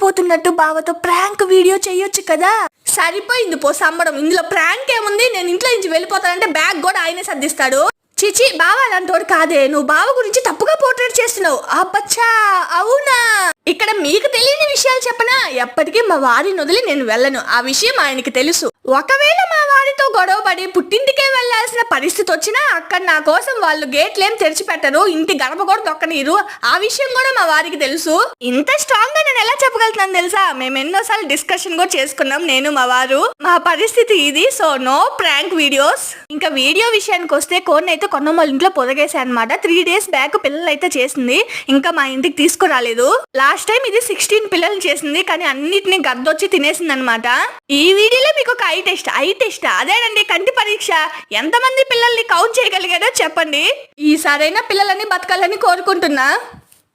చచ్చిపోతున్నట్టు బావతో prank video చేయొచ్చు కదా. సరిపోయింది పో సమ్మడం. ఇందులో ప్రాంక్ ఏముంది? నేను ఇంట్లో నుంచి వెళ్ళిపోతానంటే బ్యాగ్ కూడా ఆయనే సర్దిస్తాడు. చిచి, బావ అలాంటోడు కాదే. నువ్వు బావ గురించి తప్పుగా పోర్ట్రేట్ చేస్తున్నావు. అబ్బచ్చా, అవునా? ఇక్కడ మీకు తెలియని విషయాలు చెప్పనా? ఎప్పటికీ మా వారిని వదిలి నేను వెళ్ళను. ఆ విషయం ఆయనకి తెలుసు. ఒకవేళ మా వారితో గొడవపడి పుట్టింటికే వెళ్లాల్సిన పరిస్థితి వచ్చినా అక్కడ నా కోసం వాళ్ళు గేట్లేం తెరిచిపెట్టరు, ఇంటి గడప కూడా దొక్కనీరు. ఆ విషయం కూడా మా వారికి తెలుసు. ఇంత స్ట్రాంగ్ గా నేను ఎలా చెప్పగలుగుతున్నాను తెలుసా? మేము ఎన్నోసార్లు డిస్కషన్ కూడా చేసుకున్నాం, నేను మా వారు. మా పరిస్థితి ఇది. So no prank videos. ఇంకా వీడియో విషయానికి వస్తే కోన్ అయితే కొన్నమ్మల ఇంట్లో పొదగేసా అనమాట. 3 days బ్యాక్ పిల్లలు అయితే చేసింది, ఇంకా మా ఇంటికి తీసుకురాలేదు. లాస్ట్ టైం ఇది 16 పిల్లలు చేసింది, కానీ అన్నిటిని గద్దొచ్చి తినేసింది అనమాట. ఈ వీడియోలో మీకు ఒక ఐ టెస్ట్ అదేనండి, కంటి పరీక్ష. ఎంతమంది పిల్లల్ని కౌంట్ చేయగలిగారో చెప్పండి. ఈసారైనా పిల్లలని బతకాలని కోరుకుంటున్నా.